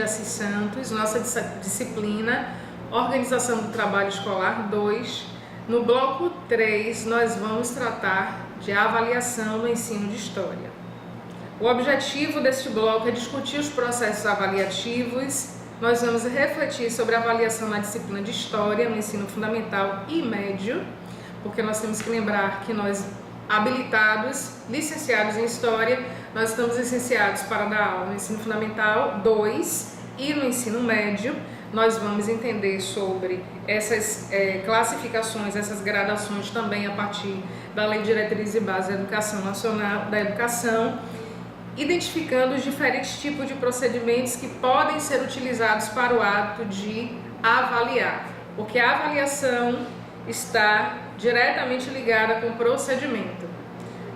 Assis Santos, nossa disciplina Organização do Trabalho Escolar 2. No bloco 3, nós vamos tratar de avaliação no ensino de História. O objetivo deste bloco é discutir os processos avaliativos. Nós vamos refletir sobre a avaliação na disciplina de História, no ensino fundamental e médio, porque nós temos que lembrar que nós, habilitados, licenciados em História, nós estamos licenciados para dar aula no ensino fundamental 2 e no ensino médio. Nós vamos entender sobre essas classificações, essas gradações também a partir da Lei de Diretrizes e Bases da Educação Nacional, da Educação, identificando os diferentes tipos de procedimentos que podem ser utilizados para o ato de avaliar, porque a avaliação está diretamente ligada com o procedimento.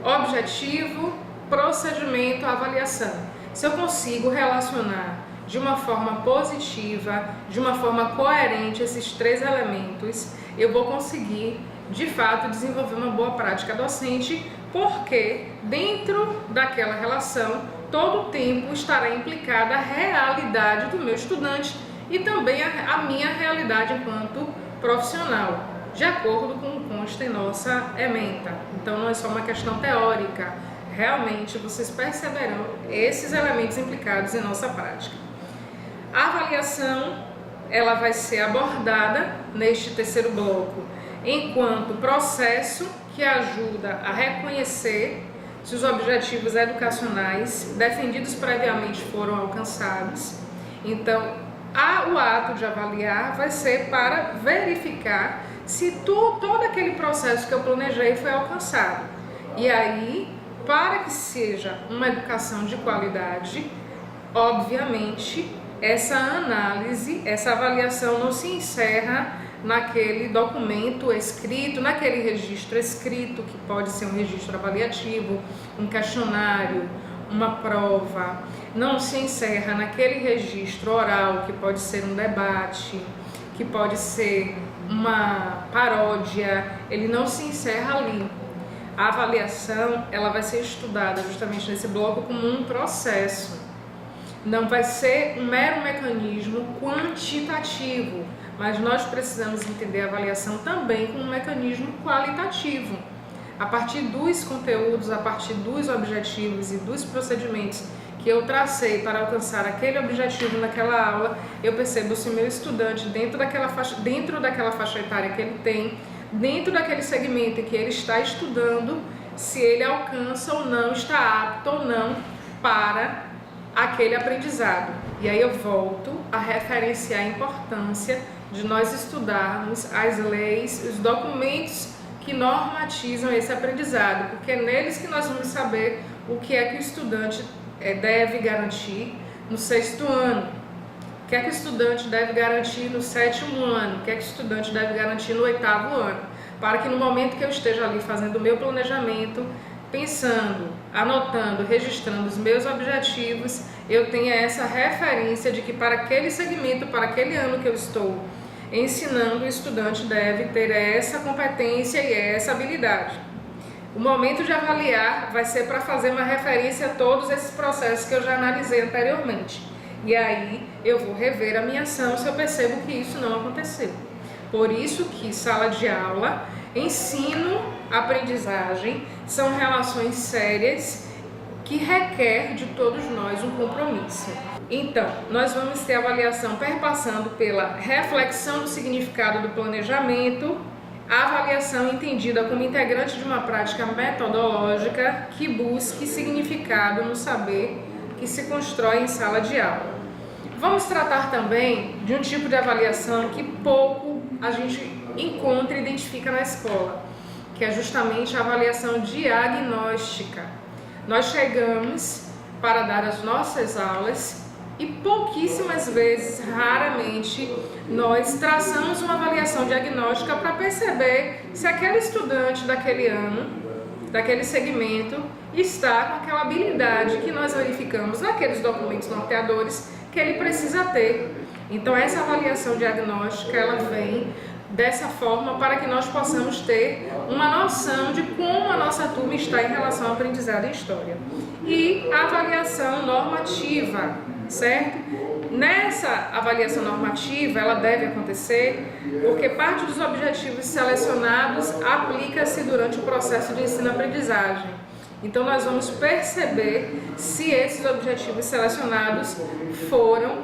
Objetivo, procedimento, avaliação. Se eu consigo relacionar de uma forma positiva, de uma forma coerente esses três elementos, eu vou conseguir, de fato, desenvolver uma boa prática docente, porque dentro daquela relação, todo o tempo estará implicada a realidade do meu estudante e também a minha realidade enquanto profissional, de acordo com o que consta em nossa ementa. Então não é só uma questão teórica, realmente vocês perceberão esses elementos implicados em nossa prática. A avaliação, ela vai ser abordada neste terceiro bloco enquanto processo que ajuda a reconhecer se os objetivos educacionais defendidos previamente foram alcançados. Então, o ato de avaliar vai ser para verificar se todo aquele processo que eu planejei foi alcançado. E aí, para que seja uma educação de qualidade, obviamente, essa análise, essa avaliação não se encerra naquele documento escrito, naquele registro escrito, que pode ser um registro avaliativo, um questionário, uma prova. Não se encerra naquele registro oral, que pode ser um debate, que pode ser uma paródia. Ele não se encerra ali. A avaliação, ela vai ser estudada justamente nesse bloco como um processo. Não vai ser um mero mecanismo quantitativo, mas nós precisamos entender a avaliação também como um mecanismo qualitativo. A partir dos conteúdos, a partir dos objetivos e dos procedimentos que eu tracei para alcançar aquele objetivo naquela aula, eu percebo se o meu estudante, dentro daquela faixa etária que ele tem, dentro daquele segmento em que ele está estudando, se ele alcança ou não, está apto ou não para aquele aprendizado. E aí eu volto a referenciar a importância de nós estudarmos as leis, os documentos que normatizam esse aprendizado, porque é neles que nós vamos saber o que é que o estudante deve garantir no 6º ano, o que é que o estudante deve garantir no 7º ano, o que é que o estudante deve garantir no 8º ano, para que no momento que eu esteja ali fazendo o meu planejamento, pensando, anotando, registrando os meus objetivos, eu tenha essa referência de que para aquele segmento, para aquele ano que eu estou ensinando, o estudante deve ter essa competência e essa habilidade. O momento de avaliar vai ser para fazer uma referência a todos esses processos que eu já analisei anteriormente. E aí eu vou rever a minha ação se eu percebo que isso não aconteceu. Por isso que sala de aula, ensino, aprendizagem são relações sérias que requer de todos nós um compromisso. Então, nós vamos ter avaliação perpassando pela reflexão do significado do planejamento, a avaliação entendida como integrante de uma prática metodológica que busque significado no saber que se constrói em sala de aula. Vamos tratar também de um tipo de avaliação que pouco a gente encontra e identifica na escola, que é justamente a avaliação diagnóstica. Nós chegamos para dar as nossas aulas e pouquíssimas vezes, raramente, nós traçamos uma avaliação diagnóstica para perceber se aquele estudante daquele ano, daquele segmento, está com aquela habilidade que nós verificamos naqueles documentos norteadores que ele precisa ter. Então essa avaliação diagnóstica, ela vem dessa forma para que nós possamos ter uma noção de como a nossa turma está em relação ao aprendizado em História. E a avaliação normativa, certo? Nessa avaliação normativa, ela deve acontecer porque parte dos objetivos selecionados aplica-se durante o processo de ensino-aprendizagem. Então, nós vamos perceber se esses objetivos selecionados foram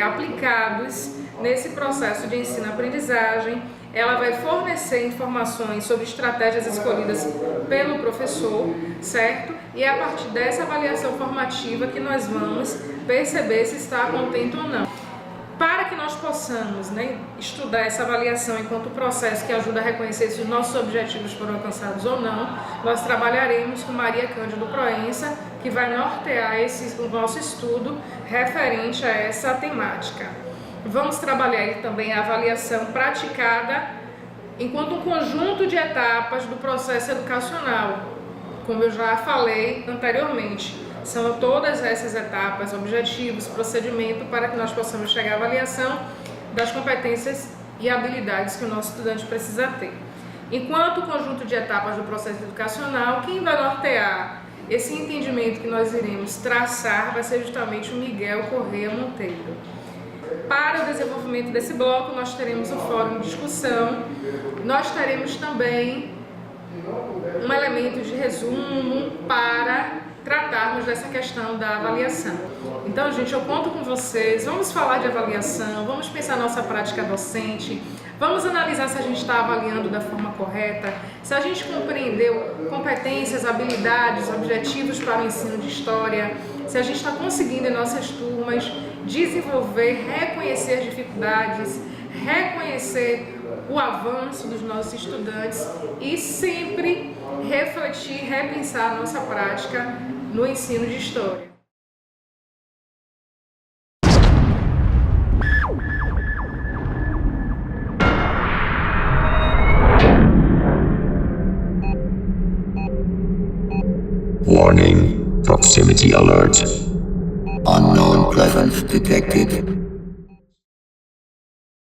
aplicados nesse processo de ensino-aprendizagem. Ela vai fornecer informações sobre estratégias escolhidas pelo professor, certo? E é a partir dessa avaliação formativa que nós vamos perceber se está contente ou não. Para que nós possamos estudar essa avaliação enquanto processo que ajuda a reconhecer se os nossos objetivos foram alcançados ou não, nós trabalharemos com Maria Cândido Proença, que vai nortear o nosso estudo referente a essa temática. Vamos trabalhar também a avaliação praticada enquanto um conjunto de etapas do processo educacional, como eu já falei anteriormente. São todas essas etapas, objetivos, procedimento, para que nós possamos chegar à avaliação das competências e habilidades que o nosso estudante precisa ter. Enquanto conjunto de etapas do processo educacional, quem vai nortear esse entendimento que nós iremos traçar vai ser justamente o Miguel Correia Monteiro. Para o desenvolvimento desse bloco, nós teremos o fórum de discussão, nós teremos também um elemento de resumo para tratarmos dessa questão da avaliação. Então, gente, eu conto com vocês, vamos falar de avaliação, vamos pensar nossa prática docente, vamos analisar se a gente está avaliando da forma correta, se a gente compreendeu competências, habilidades, objetivos para o ensino de história, se a gente está conseguindo em nossas turmas desenvolver, reconhecer as dificuldades, reconhecer o avanço dos nossos estudantes e sempre refletir, repensar a nossa prática no ensino de história. Warning, proximity alert. Unknown presence detected.